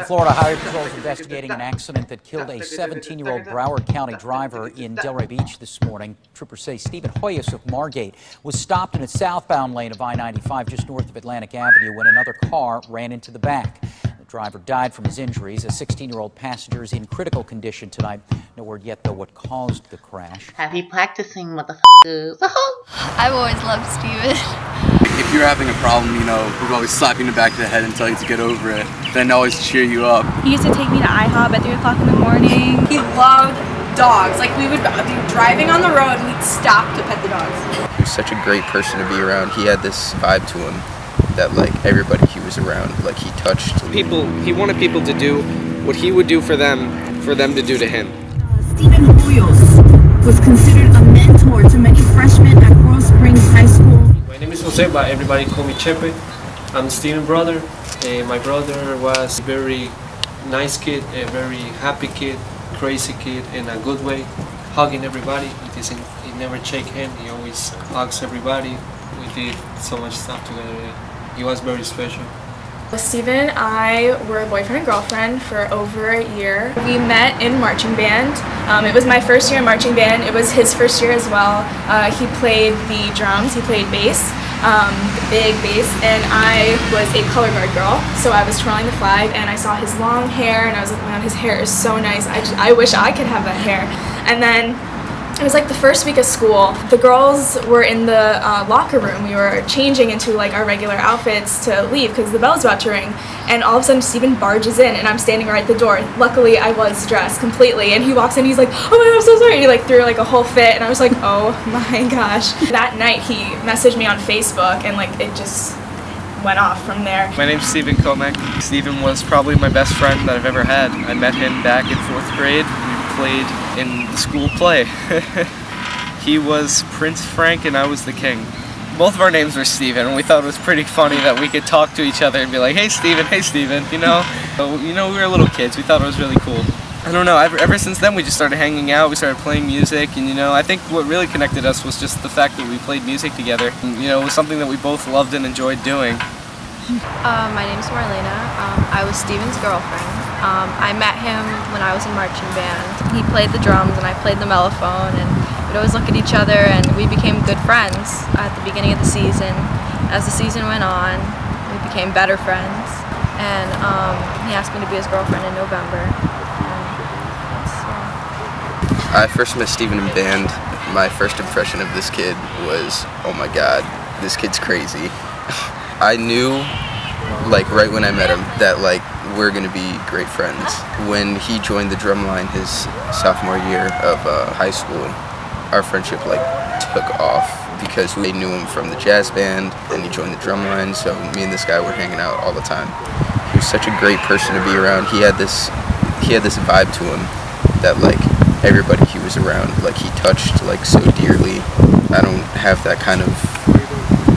Florida Highway Patrol is investigating an accident that killed a 17-year-old Broward County driver in Delray Beach this morning. Troopers say Steven Hoyos of Margate was stopped in a southbound lane of I-95 just north of Atlantic Avenue when another car ran into the back. The driver died from his injuries. A 16-year-old passenger is in critical condition tonight. No word yet, though, what caused the crash. Happy practicing, motherfuckers. I've always loved Steven. If you're having a problem, you know, we'll always slap you in the back of the head and tell you to get over it. Then always cheer you up. He used to take me to IHOP at 3 o'clock in the morning. He loved dogs. Like, we would be driving on the road and we'd stop to pet the dogs. He was such a great person to be around. He had this vibe to him that, like, everybody he was around, like, he touched. He wanted people to do what he would do for them to do to him. Steven Hoyos was considered a mentor to many freshmen at Coral Springs High School. My name is Jose, but everybody call me Chepe. I'm Steven's brother. My brother was a very nice kid, a very happy kid, crazy kid in a good way, hugging everybody. He never shake hand, he always hugs everybody. We did so much stuff together. He was very special. Steven and I were boyfriend and girlfriend for over a year. We met in marching band. It was my first year in marching band. It was his first year as well. He played the drums, he played bass, the big bass, and I was a color guard girl. So I was twirling the flag and I saw his long hair and I was like, man, his hair is so nice. I wish I could have that hair. And then it was like the first week of school. The girls were in the locker room. We were changing into like our regular outfits to leave because the bell's about to ring. And all of a sudden Steven barges in and I'm standing right at the door. Luckily I was dressed completely and he walks in and he's like, oh my God, I'm so sorry. And he like threw like a whole fit and I was like, oh my gosh. That night he messaged me on Facebook and like it just went off from there. My name's Steven Komek. Steven was probably my best friend that I've ever had. I met him back in 4th grade. Played in the school play. He was Prince Frank and I was the king. Both of our names were Steven and we thought it was pretty funny that we could talk to each other and be like, hey Steven, you know? So, you know, we were little kids. We thought it was really cool. I don't know, ever since then we just started hanging out, we started playing music, and you know, I think what really connected us was just the fact that we played music together. And, you know, it was something that we both loved and enjoyed doing. My name's Marlena. I was Steven's girlfriend. I met him when I was in marching band. He played the drums and I played the mellophone, and we'd always look at each other and we became good friends at the beginning of the season. As the season went on, we became better friends, and he asked me to be his girlfriend in November. I first met Steven in band. My first impression of this kid was, oh my God, this kid's crazy. I knew, like, right when I met him that, like, we're gonna be great friends. When he joined the drum line his sophomore year of high school, our friendship, like, took off because we knew him from the jazz band and he joined the drum line, so me and this guy were hanging out all the time. He was such a great person to be around. He had this vibe to him that, like, everybody he was around, like, he touched, like, so dearly. I don't have that kind of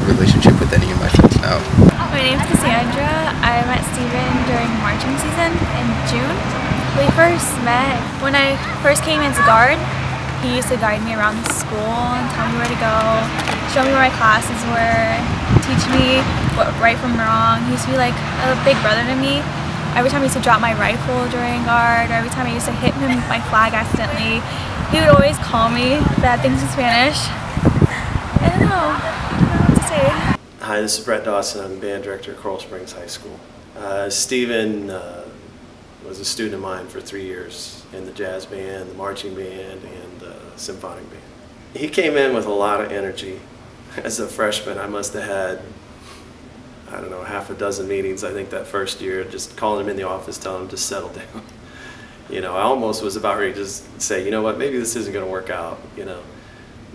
relationship with any of my friends now. My name's Cassandra. I met Steven during marching season in June. We first met when I first came into guard. He used to guide me around the school and tell me where to go, show me where my classes were, teach me what right from wrong. He used to be like a big brother to me. Every time I used to drop my rifle during guard, or every time I used to hit him with my flag accidentally, he would always call me bad things in Spanish. I don't know what to say. Hi, this is Brett Dawson. I'm band director at Coral Springs High School. Steven was a student of mine for 3 years in the jazz band, the marching band, and the symphonic band. He came in with a lot of energy. As a freshman, I must have had, I don't know, half a dozen meetings, I think, that first year, just calling him in the office, telling him to settle down. You know, I almost was about ready to just say, you know what, maybe this isn't going to work out, you know.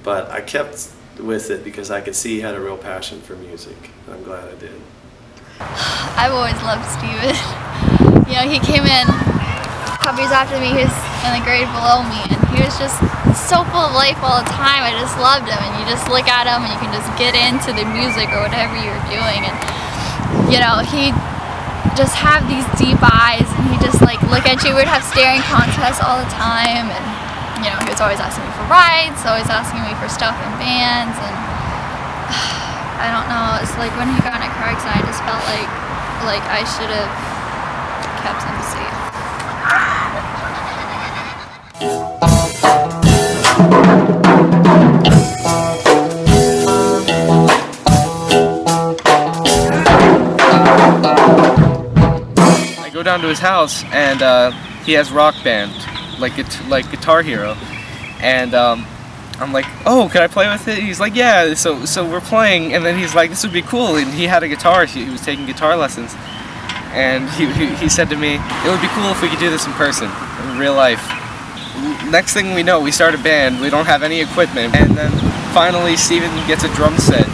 But I kept with it because I could see he had a real passion for music. I'm glad I did. I've always loved Steven. You know, he came in a couple years after me. He was in the grade below me, and he was just so full of life all the time. I just loved him, and you just look at him and you can just get into the music or whatever you're doing. And you know, he just have these deep eyes, and he just like look at you. We'd have staring contests all the time, and you know, he was always asking me for rides, always asking me for stuff in bands, and I don't know, it's like when he got in a car accident, I just felt like I should have kept him go down to his house, and he has Rock Band, like Guitar Hero, and I'm like, oh, can I play with it? He's like, yeah. So we're playing, and then he's like, this would be cool. And he had a guitar. He was taking guitar lessons, and he said to me, it would be cool if we could do this in person, in real life. Next thing we know, we start a band. We don't have any equipment, and then finally Steven gets a drum set,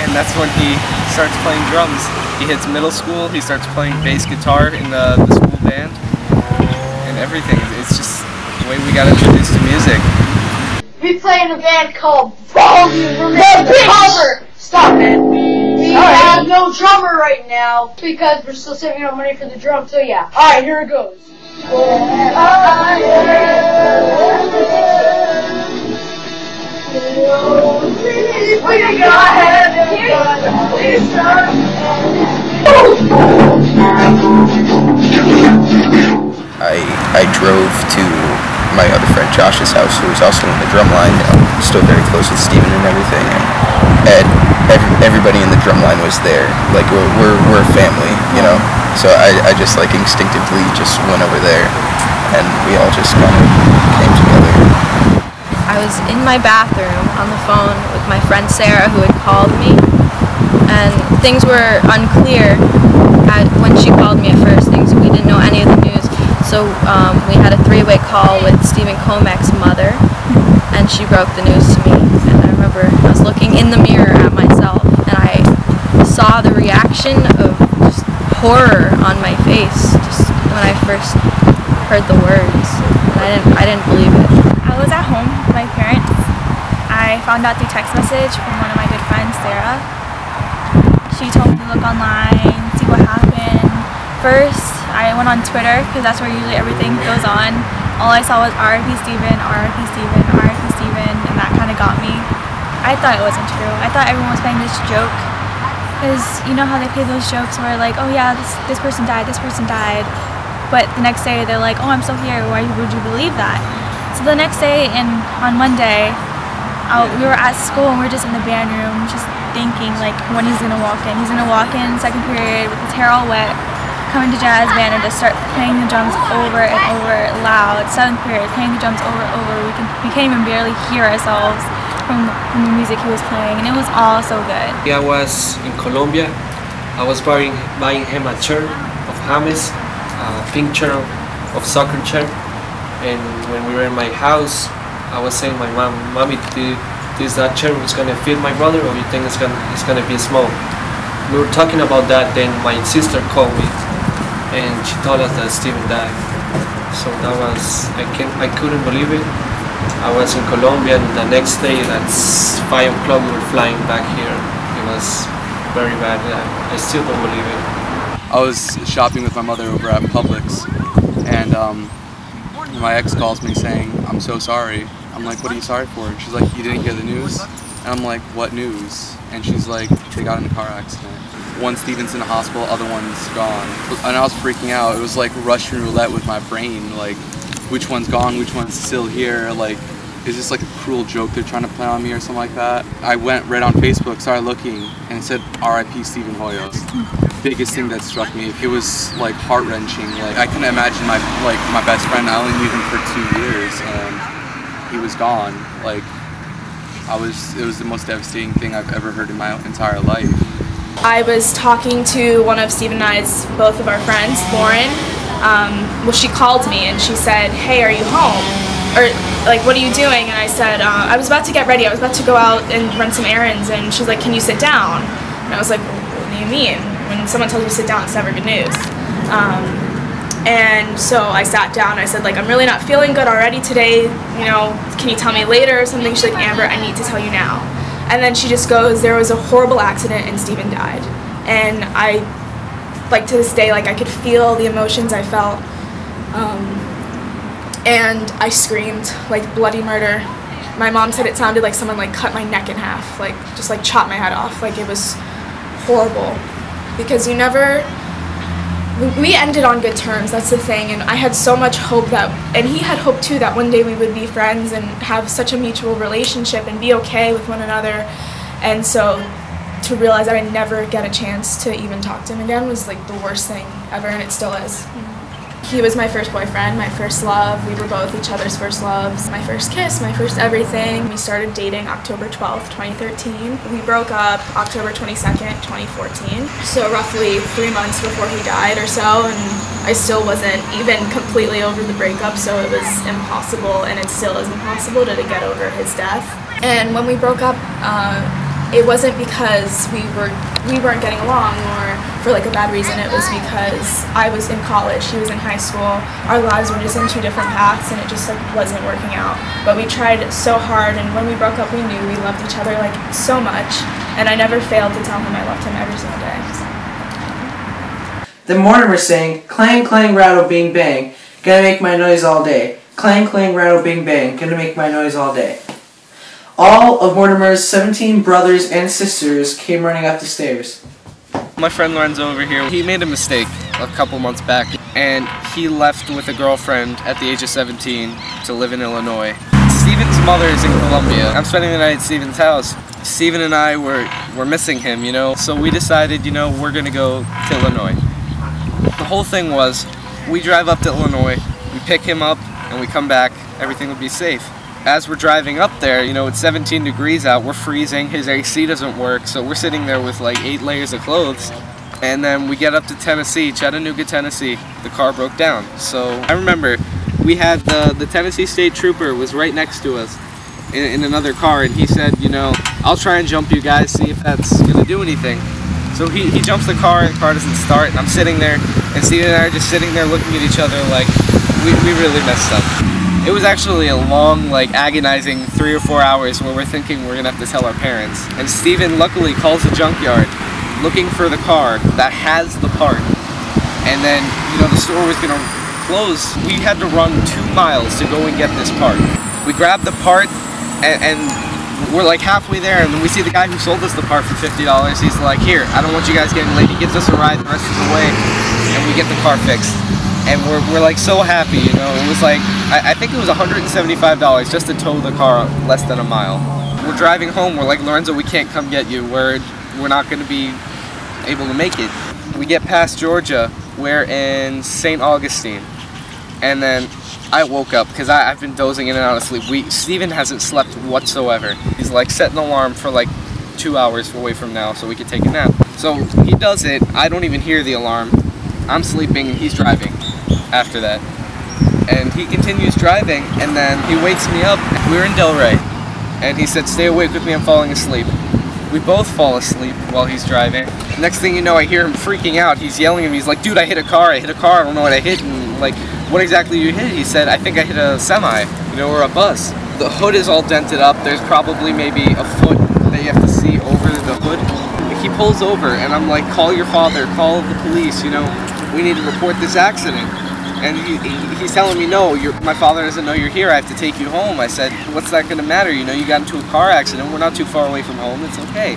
and that's when he starts playing drums. He hits middle school. He starts playing bass guitar in the school band, and everything. It's just the way we got introduced to music. We play in a band called Volume. Cover. Stop it. We have no drummer right now because we're still saving our money for the drum. So yeah. All right, here it goes. I drove to my other friend Josh's house, who was also in the drum line, still very close with Steven and everything, and everybody in the drum line was there. Like, we're a family, you know, so I just like instinctively just went over there, and we all just kind of came together. I was in my bathroom on the phone with my friend Sarah, who had called me, and things were unclear when she called me at first. We didn't know any of the news. So we had a three-way call with Stephen Comek's mother, and she broke the news to me. And I remember I was looking in the mirror at myself, and I saw the reaction of just horror on my face just when I first heard the words. And I didn't believe it. I was at home with my parents. I found out through text message from one of my good friends, Sarah. She told me to look online, see what happened. First, I went on Twitter, because that's where usually everything goes on. All I saw was RIP Steven, RIP Steven, RIP Steven, and that kind of got me. I thought it wasn't true. I thought everyone was playing this joke, because you know how they play those jokes where like, oh yeah, this person died, but the next day they're like, oh, I'm still here, why would you believe that? So the next day, on Monday, we were at school and we were just in the band room, just thinking like when he's gonna walk in. He's gonna walk in second period with his hair all wet, come into jazz band and just start playing the drums over and over loud. 7th period, playing the drums over and over. We can't even barely hear ourselves from the music he was playing, and it was all so good. I was in Colombia. I was buying him a chair of James, a pink chair of soccer chair, and when we were in my house, I was saying to my mom, Mommy, that chair is gonna fit my brother, or you think it's gonna be small? We were talking about that, then my sister called me, and she told us that Steven died. So that was, I couldn't believe it. I was in Colombia, and the next day at 5 o'clock we were flying back here. It was very bad. I still don't believe it. I was shopping with my mother over at Publix, and my ex calls me saying, I'm so sorry. I'm like, what are you sorry for? And she's like, you didn't hear the news? And I'm like, what news? And she's like, they got in a car accident. One Steven's in the hospital, other one's gone. And I was freaking out. It was like Russian roulette with my brain. Like, which one's gone, which one's still here? Like, is this like a cruel joke they're trying to play on me or something like that? I went right on Facebook, started looking, and it said RIP Steven Hoyos. Biggest thing that struck me. It was like heart-wrenching. Like, I couldn't imagine my best friend. I only knew him for 2 years, and he was gone. Like, it was the most devastating thing I've ever heard in my entire life. I was talking to one of Steven and I's, both of our friends, Lauren. Well, she called me and she said, hey, are you home? Or like, what are you doing? And I said, I was about to get ready. I was about to go out and run some errands. And she's like, can you sit down? And I was like, what do you mean? When someone tells you to sit down, it's never good news. And so I sat down. I said, like, I'm really not feeling good already today. You know, can you tell me later or something? She's like, Amber, I need to tell you now. And then she just goes, there was a horrible accident and Steven died. And I, like, to this day, like, I could feel the emotions I felt. And I screamed, like, bloody murder. My mom said it sounded like someone, like, cut my neck in half, like, just, like, chopped my head off. Like, it was horrible. Because you never, we ended on good terms, that's the thing. And I had so much hope that, and he had hope too, that one day we would be friends and have such a mutual relationship and be okay with one another. And so to realize that I'd never get a chance to even talk to him again was like the worst thing ever, and it still is. He was my first boyfriend, my first love. We were both each other's first loves. My first kiss, my first everything. We started dating October 12th, 2013. We broke up October 22nd, 2014. So roughly 3 months before he died or so, and I still wasn't even completely over the breakup, so it was impossible, and it still is impossible to get over his death. And when we broke up, it wasn't because we weren't getting along or for like a bad reason. It was because I was in college, he was in high school. Our lives were just in two different paths, and it just like wasn't working out. But we tried so hard, and when we broke up, we knew we loved each other like so much, and I never failed to tell him I loved him every single day. The Mortimer saying, clang, clang, rattle, bing, bang, gonna make my noise all day. Clang, clang, rattle, bing, bang, gonna make my noise all day. All of Mortimer's 17 brothers and sisters came running up the stairs. My friend Lorenzo over here, he made a mistake a couple months back, and he left with a girlfriend at the age of 17 to live in Illinois. Steven's mother is in Colombia. I'm spending the night at Steven's house. Steven and I were missing him, you know, so we decided, you know, we're gonna go to Illinois. The whole thing was, we drive up to Illinois, we pick him up, and we come back, everything would be safe. As we're driving up there, you know, it's 17 degrees out, we're freezing, his AC doesn't work, so we're sitting there with like 8 layers of clothes. And then we get up to Tennessee, Chattanooga, Tennessee, the car broke down. So I remember we had the Tennessee State Trooper was right next to us in another car, and he said, you know, I'll try and jump you guys, see if that's gonna do anything. So he jumps the car doesn't start, and I'm sitting there, and Steven and I are just sitting there looking at each other like, we really messed up. It was actually a long, like, agonizing 3 or 4 hours where we're thinking we're gonna have to tell our parents. And Steven luckily calls the junkyard looking for the car that has the part. And then, you know, the store was gonna close. We had to run 2 miles to go and get this part. We grabbed the part, and we're like halfway there, and then we see the guy who sold us the part for $50. He's like, here, I don't want you guys getting late. He gives us a ride the rest of the way, and we get the car fixed. And we're like so happy, you know. It was like, I think it was $175 just to tow the car less than a mile. We're driving home, we're like, Lorenzo, we can't come get you. We're not gonna be able to make it. We get past Georgia, we're in St. Augustine. And then I woke up, because I've been dozing in and out of sleep. Steven hasn't slept whatsoever. He's like, set an alarm for like 2 hours away from now so we could take a nap. So he does it, I don't even hear the alarm. I'm sleeping and he's driving after that. And he continues driving, and then he wakes me up. We're in Delray, and he said, stay awake with me, I'm falling asleep. We both fall asleep while he's driving. Next thing you know, I hear him freaking out. He's yelling at me, he's like, dude, I hit a car, I don't know what I hit. And like, what exactly you hit? He said, I think I hit a semi, you know, or a bus. The hood is all dented up. There's probably maybe a foot that you have to see over the hood. He pulls over, and I'm like, call your father, call the police, you know, we need to report this accident. And he's telling me, no, my father doesn't know you're here, I have to take you home. I said, what's that gonna matter? You know, you got into a car accident, we're not too far away from home, it's okay.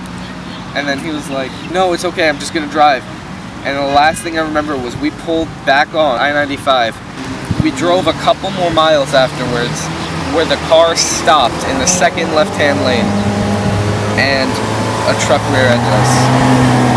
And then he was like, no, it's okay, I'm just gonna drive. And the last thing I remember was we pulled back on I-95. We drove a couple more miles afterwards where the car stopped in the second left-hand lane, and a truck rear-ended us.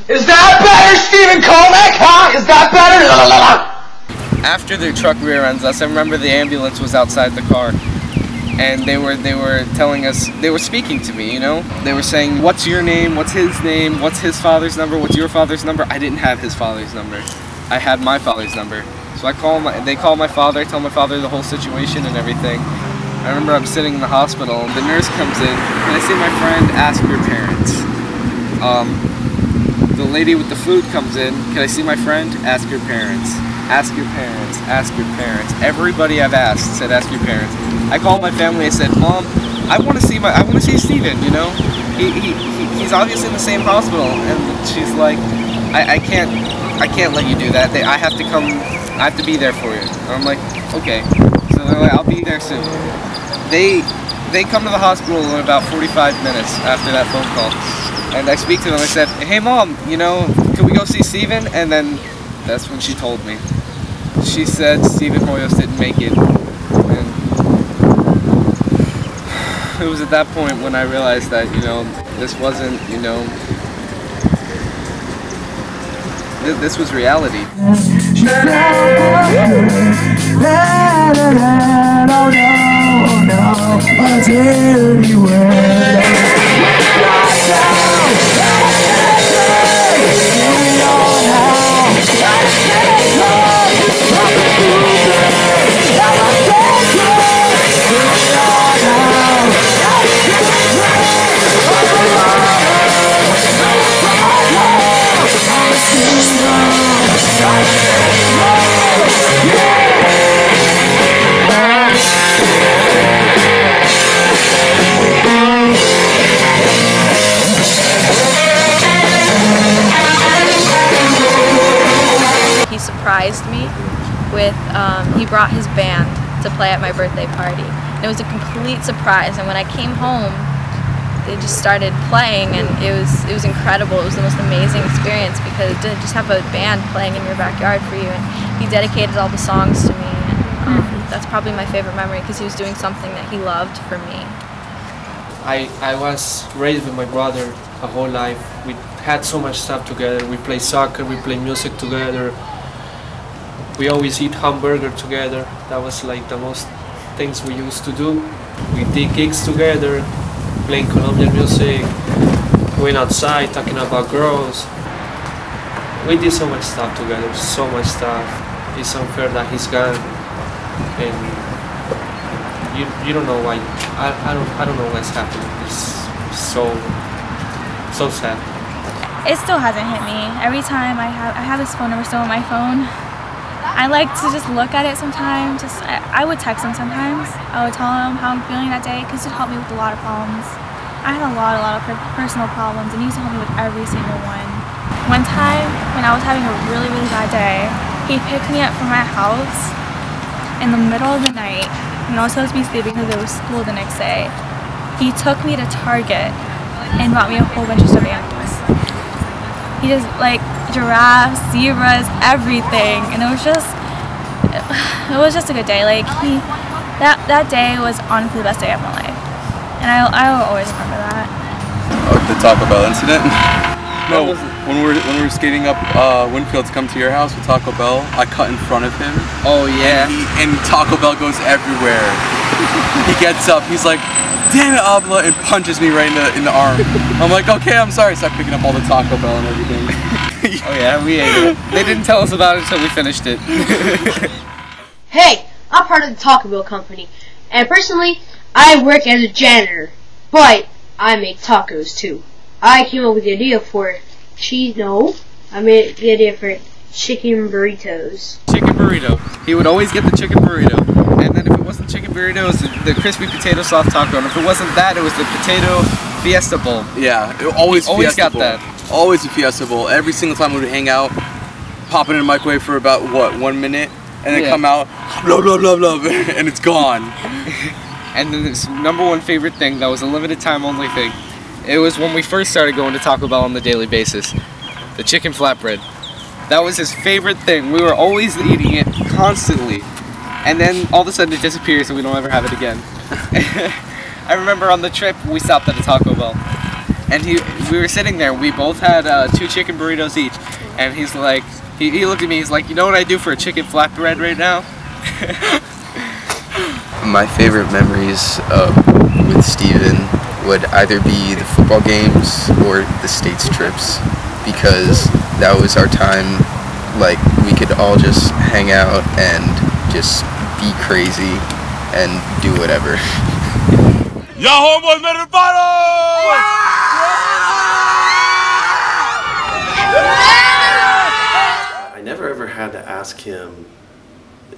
Is that better, Stephen Colmack, huh? Is that better? After the truck rear-ends us, I remember the ambulance was outside the car, and they were telling us, they were speaking to me, you know? They were saying, what's your name, what's his name, what's his father's number, what's your father's number? I didn't have his father's number. I had my father's number. So they call my father, I tell my father the whole situation and everything. I remember I'm sitting in the hospital, and the nurse comes in, and I see my friend ask your parents. The lady with the food comes in, can I see my friend? Ask your parents. Ask your parents. Ask your parents. Everybody I've asked said ask your parents. I called my family, I said, Mom, I want to see Steven, you know? He's obviously in the same hospital. And she's like, I can't let you do that. I have to be there for you. And I'm like, okay. So they're like, I'll be there soon. They come to the hospital in about 45 minutes after that phone call. And I speak to them, I said, hey mom, you know, can we go see Steven? And then that's when she told me. She said Steven Hoyos didn't make it. And it was at that point when I realized that, you know, this wasn't, you know, this was reality. He surprised me with, he brought his band to play at my birthday party. And it was a complete surprise, and when I came home, they just started playing, and it was incredible. It was the most amazing experience because to just have a band playing in your backyard for you, and he dedicated all the songs to me. And, that's probably my favorite memory because he was doing something that he loved for me. I was raised with my brother a whole life. We had so much stuff together. We play soccer, we play music together. We always eat hamburger together. That was like the most things we used to do. We did gigs together, playing Colombian music, going outside, talking about girls. We did so much stuff together, so much stuff. It's unfair that he's gone, and you don't know why. I don't know what's happening. It's so sad. It still hasn't hit me. Every time I have his phone number still on my phone. I like to just look at it sometimes. I would text him sometimes. I would tell him how I'm feeling that day because it helped me with a lot of problems. I had a lot of personal problems, and he used to help me with every single one. One time when I was having a really bad day, he picked me up from my house in the middle of the night when I was supposed to be sleeping because there was school the next day. He took me to Target and bought me a whole bunch of stuffed animals. He just, like, giraffes, zebras, everything, and it was just a good day. Like, that day was honestly the best day of my life, and I will always remember that. Oh, the Taco Bell incident? No, when we were skating up Winfield to come to your house with Taco Bell, I cut in front of him. Oh yeah. And Taco Bell goes everywhere. He gets up, he's like, damn it, Abla, and punches me right in the arm. I'm like, okay, I'm sorry. Start picking up all the Taco Bell and everything. Oh yeah, we ate it. They didn't tell us about it until we finished it. Hey, I'm part of the Taco Bell company, and personally, I work as a janitor, but I make tacos too. I came up with the idea for I made the idea for chicken burritos. Chicken burrito. He would always get the chicken burrito. And then if it wasn't chicken burrito, it was the crispy potato soft taco. And if it wasn't that, it was the potato fiesta bowl. Yeah, it always got bowl. that. Always a fiesta bowl. Every single time we would hang out, pop it in the microwave for about, what, 1 minute? And then come out, blah, blah, blah, blah, and it's gone. And then this #1 favorite thing, that was a limited time only thing. It was when we first started going to Taco Bell on the daily basis. The chicken flatbread. That was his favorite thing. We were always eating it constantly. And then all of a sudden it disappears and we don't ever have it again. I remember on the trip we stopped at a Taco Bell. And we were sitting there, we both had 2 chicken burritos each. And he's like, he looked at me, he's like, you know what I do for a chicken flatbread right now? My favorite memories with Steven would either be the football games or the States trips, because that was our time, like, we could all just hang out and just be crazy and do whatever. Y'all homeboys made it to the finals! I never ever had to ask him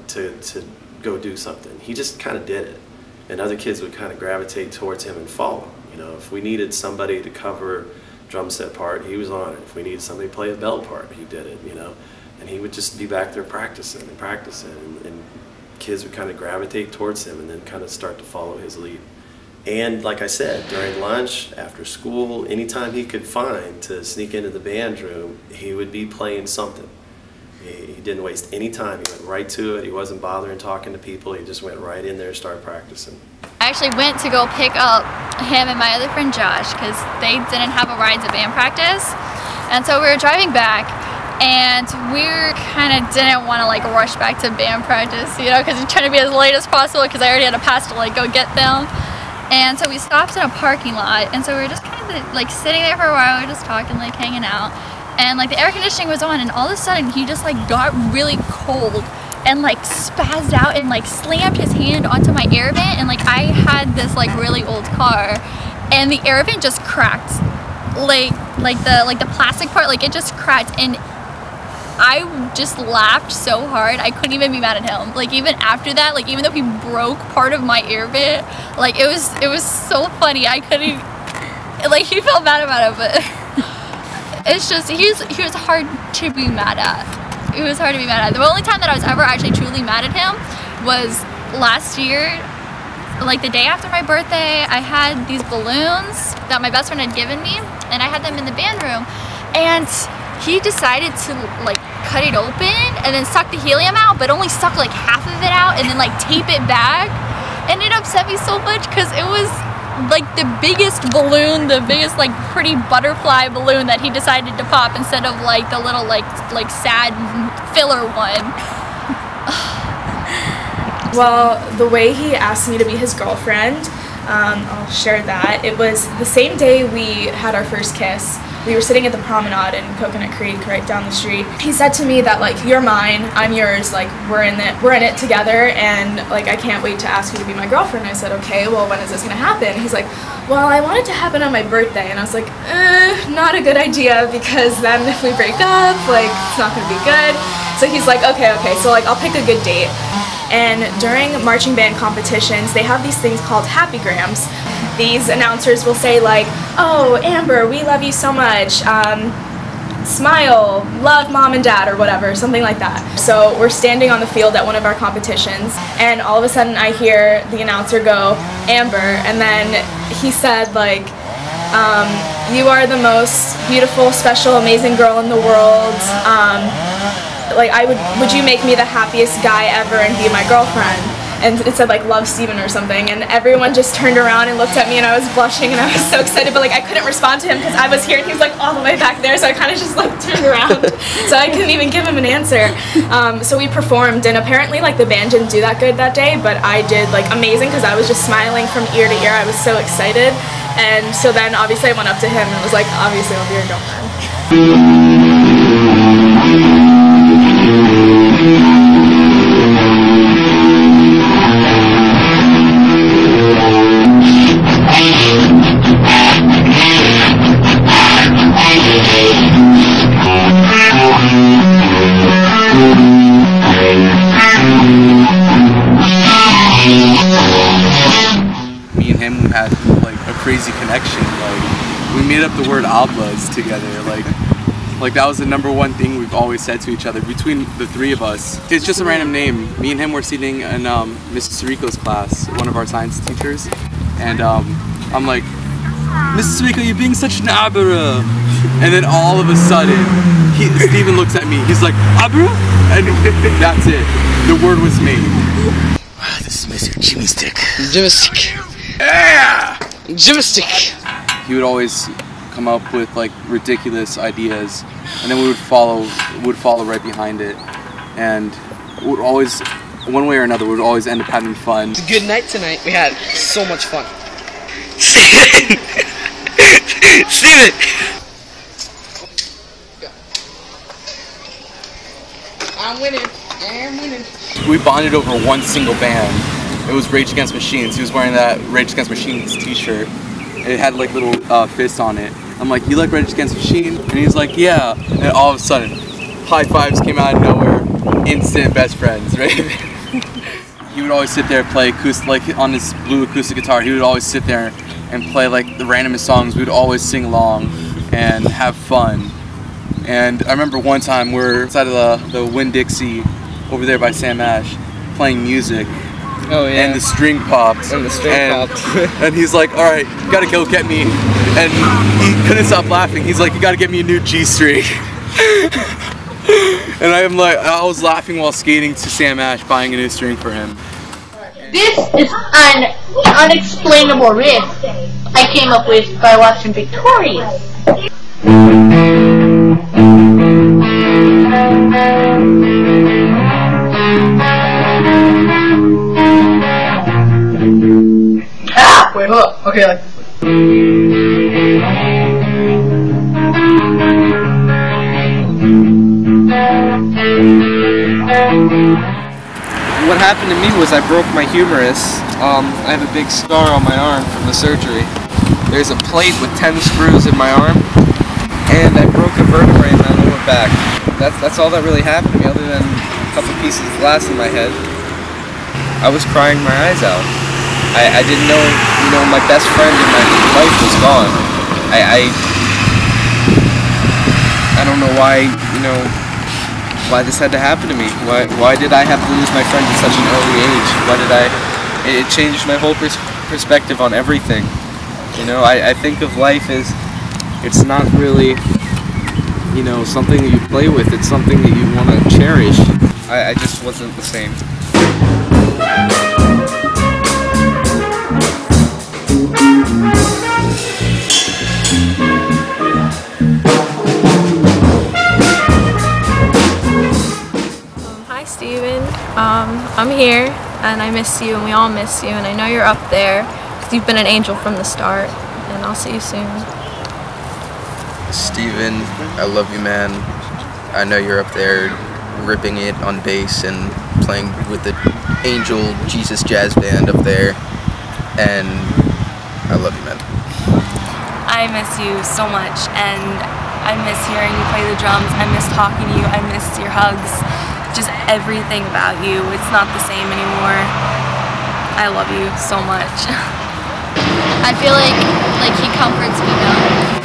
to go do something. He just kind of did it. And other kids would kind of gravitate towards him and follow. You know, if we needed somebody to cover drum set part, he was on it. If we needed somebody to play a bell part, he did it, you know. And he would just be back there practicing and practicing. And kids would kind of gravitate towards him and then kind of start to follow his lead. And like I said, during lunch, after school, anytime he could find to sneak into the band room, he would be playing something. He didn't waste any time. He went right to it. He wasn't bothering talking to people. He just went right in there and started practicing. I actually went to go pick up him and my other friend Josh because they didn't have a ride to band practice. And so we were driving back and we kind of didn't want to like rush back to band practice, you know, because we're trying to be as late as possible because I already had a pass to like go get them. And so we stopped in a parking lot and so we were just kind of like sitting there for a while, we were just talking, like hanging out. And like the air conditioning was on and all of a sudden he just like got really cold and like spazzed out and like slammed his hand onto my air vent, and like I had this like really old car and the air vent just cracked. Like the plastic part, like it just cracked, and I just laughed so hard I couldn't even be mad at him. Like even after that, like even though he broke part of my air vent, like it was so funny. I couldn't, like he felt bad about it, but it's just he was hard to be mad at. It was hard to be mad at. The only time that I was ever actually truly mad at him was last year. Like the day after my birthday, I had these balloons that my best friend had given me, and I had them in the band room, and he decided to like cut it open and then suck the helium out, but only suck like half of it out and then like tape it back. And it upset me so much because it was like the biggest balloon, the biggest like pretty butterfly balloon that he decided to pop instead of like the little like sad filler one. Well, the way he asked me to be his girlfriend, I'll share that. It was the same day we had our first kiss. We were sitting at the promenade in Coconut Creek right down the street. He said to me that like, you're mine, I'm yours, like we're in it together, and like I can't wait to ask you to be my girlfriend. I said, okay, well when is this gonna happen? He's like, well I want it to happen on my birthday. And I was like, not a good idea, because then if we break up, like it's not gonna be good. So he's like, okay, so like I'll pick a good date. And during marching band competitions, they have these things called happygrams. These announcers will say like, oh, Amber, we love you so much. Smile, love mom and dad, or whatever, something like that. So we're standing on the field at one of our competitions, and all of a sudden I hear the announcer go, Amber, and then he said like, you are the most beautiful, special, amazing girl in the world. Like would you make me the happiest guy ever and be my girlfriend? And it said like love Steven or something, and everyone just turned around and looked at me, and I was blushing and I was so excited, but like I couldn't respond to him because I was here and he was like all the way back there, so I kind of just like turned around. So I couldn't even give him an answer. So we performed, and apparently like the band didn't do that good that day, but I did like amazing because I was just smiling from ear to ear. I was so excited. And so then obviously I went up to him and was like, obviously I'll be your girlfriend. Me and him had like a crazy connection. Like we made up the word oblas together. Like that was the #1 thing we've always said to each other between the three of us. It's just a random name. Me and him were sitting in Mrs. Rico's class, one of our science teachers, and I'm like, Mrs. Rico, you're being such an abra. And then all of a sudden, Steven looks at me. He's like, abra? And that's it. The word was made. Wow, this is Mr. Jimmy Stick. Jimmy Stick. Yeah! Jimmy Stick. He would always come up with like ridiculous ideas, and then we would follow right behind it, and would always, one way or another, would always end up having fun. It's a good night tonight. We had so much fun. Steven! Steven! I'm winning. I'm winning. We bonded over one single band. It was Rage Against Machines. He was wearing that Rage Against Machines t-shirt. It had like little fists on it. I'm like, you like Rage Against Machines? And he's like, yeah. And all of a sudden, high fives came out of nowhere. Instant best friends, right? He would always sit there and play acoustic, like on his blue acoustic guitar. He would always sit there and play like the randomest songs. We would always sing along and have fun. And I remember one time we're outside of the Winn-Dixie over there by Sam Ash, playing music. Oh yeah. And the string popped. And the string popped. And he's like, all right, you gotta go get me. And he couldn't stop laughing. He's like, you gotta get me a new G string. And I was laughing while skating to Sam Ash, buying a new string for him. This is an unexplainable riff I came up with by watching Victorious. Ah! Wait, hold up. Okay, like this. What happened to me was I broke my humerus. I have a big scar on my arm from the surgery. There's a plate with 10 screws in my arm, and I broke a vertebrae in my lower back. That's all that really happened to me, other than a couple pieces of glass in my head. I was crying my eyes out. I didn't know, my best friend in my life was gone. I don't know why, why this had to happen to me. Why did I have to lose my friend at such an early age? It changed my whole perspective on everything. I think of life as, it's not really, something that you play with, it's something that you want to cherish. I just wasn't the same. Hi Steven, I'm here and I miss you and we all miss you and I know you're up there because you've been an angel from the start and I'll see you soon. Steven, I love you, man. I know you're up there ripping it on bass and playing with the Angel Jesus Jazz Band up there, and I love you, man. I miss you so much, and I miss hearing you play the drums. I miss talking to you. I miss your hugs. Just everything about you. It's not the same anymore. I love you so much. I feel like he comforts me now.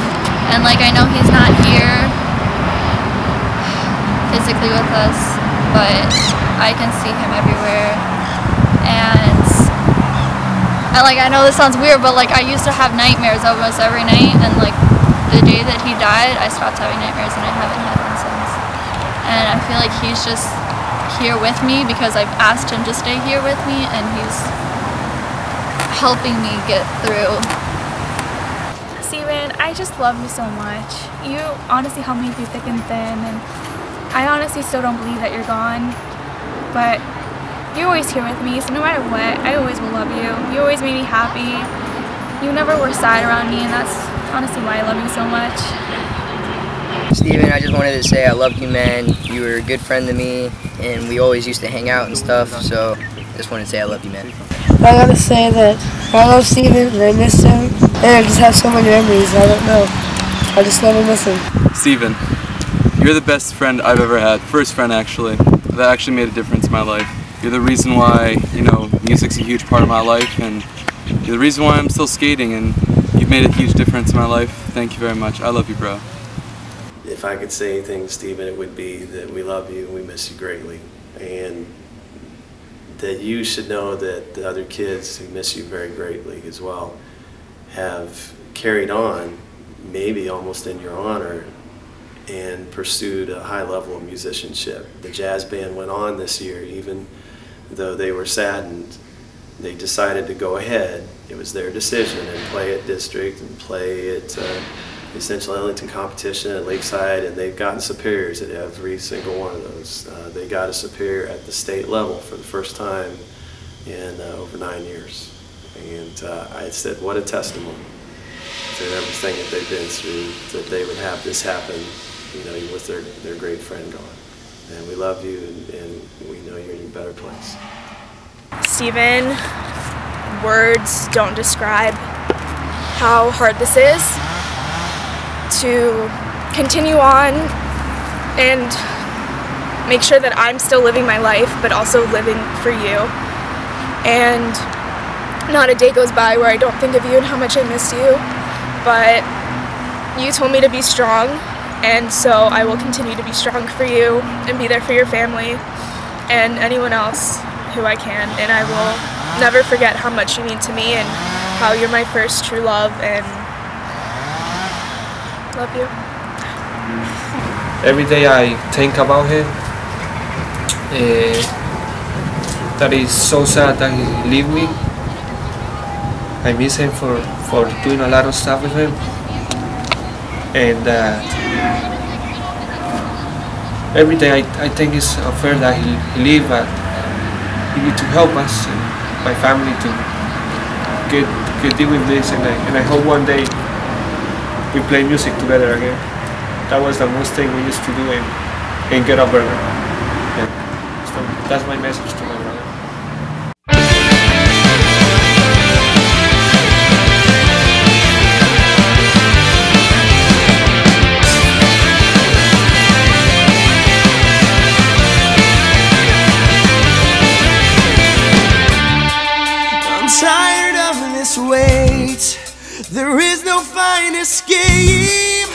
And I know he's not here physically with us, but I can see him everywhere. And I know this sounds weird, but I used to have nightmares almost every night, and the day that he died, I stopped having nightmares and I haven't had one since. And I feel like he's just here with me because I've asked him to stay here with me, and he's helping me get through. Steven, I just love you so much. You honestly helped me through thick and thin, and I honestly still don't believe that you're gone, but you're always here with me, so no matter what, I always will love you. You always made me happy. You never were sad around me, and that's honestly why I love you so much. Steven, I just wanted to say I love you, man. You were a good friend to me, and we always used to hang out and stuff, so I just wanted to say I love you, man. I gotta say that I love Steven, and I miss him, and I just have so many memories, I don't know. I just never miss him. Steven, you're the best friend I've ever had. First friend, actually. That actually made a difference in my life. You're the reason why, music's a huge part of my life, and you're the reason why I'm still skating, and you've made a huge difference in my life. Thank you very much. I love you, bro. If I could say anything, Steven, it would be that we love you and we miss you greatly, and that you should know that the other kids who miss you very greatly as well have carried on, maybe almost in your honor, and pursued a high level of musicianship. The jazz band went on this year, even though they were saddened. They decided to go ahead. It was their decision, and play at district and play at the Central Ellington competition at Lakeside, and they've gotten superiors at every single one of those. They got a superior at the state level for the first time in over 9 years. And I said, what a testimony to everything that they've been through, that they would have this happen, with their great friend gone. And we love you, and we know you're in a better place. Steven, words don't describe how hard this is to continue on and make sure that I'm still living my life, but also living for you. And not a day goes by where I don't think of you and how much I miss you, but you told me to be strong, and so I will continue to be strong for you and be there for your family and anyone else who I can, and I will never forget how much you mean to me and how you're my first true love, and love you. Every day I think about him. That is so sad that he left me. I miss him for doing a lot of stuff with him. And every day I think it's unfair that he leave, but he need to help us, my family, to get deal with this, and I hope one day we play music together again. That was the most thing we used to do and get a burger. Yeah. So that's my message to my brother. Wait, there is no fine escape.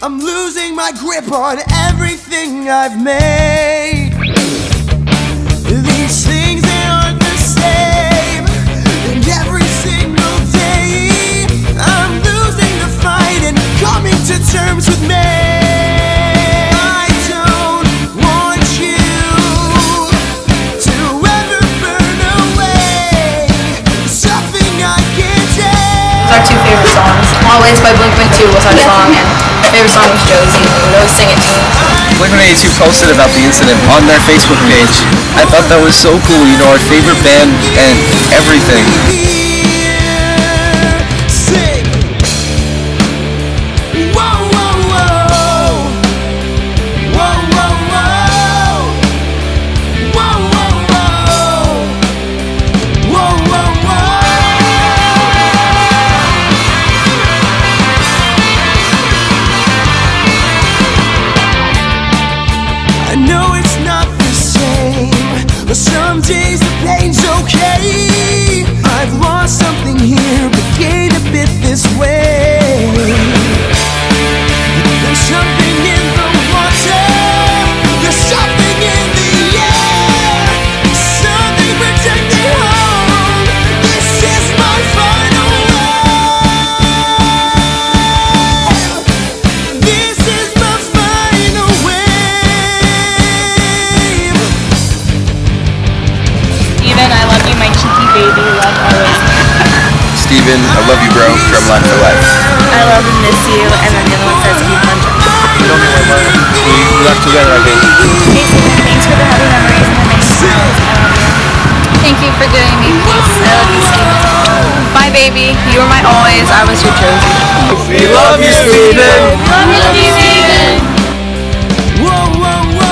I'm losing my grip on everything I've made. These things, they aren't the same, and every single day I'm losing the fight and coming to terms with me. Our two favorite songs. Always by Blink-182 was our song, and my favorite song was Josie. We would always sing it to me. Blink-182 posted about the incident on their Facebook page. I thought that was so cool, you know, our favorite band and everything. But some days the pain's okay. I've lost something here, but gained a bit this way. There's something in the water, there's something in the air, something protecting home. This is my final wave. This is my final wave. I love you, my cheeky baby. Love always. Steven, I love you, bro. Drumline for life. I love and miss you, and then the other one says keep on drumming. You know me, my brother. We left together, I think. Hey Steven, thanks for the happy memories and the many smiles. I love you. Thank you for giving me peace. I love you, Steven. Bye, baby. You were my always. I was your Josie. We love you, Steven. Love you, Steven. Whoa, whoa, whoa.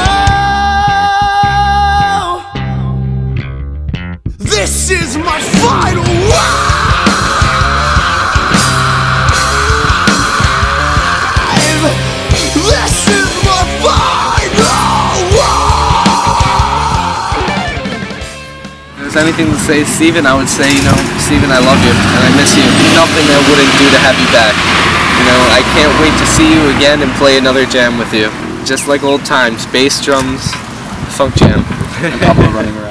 This is my final wave. This is my final wave. If there's anything to say to Steven, I would say, you know, Steven, I love you and I miss you. Nothing I wouldn't do to have you back. You know, I can't wait to see you again and play another jam with you. Just like old times, bass, drums, funk jam, and Papa running around.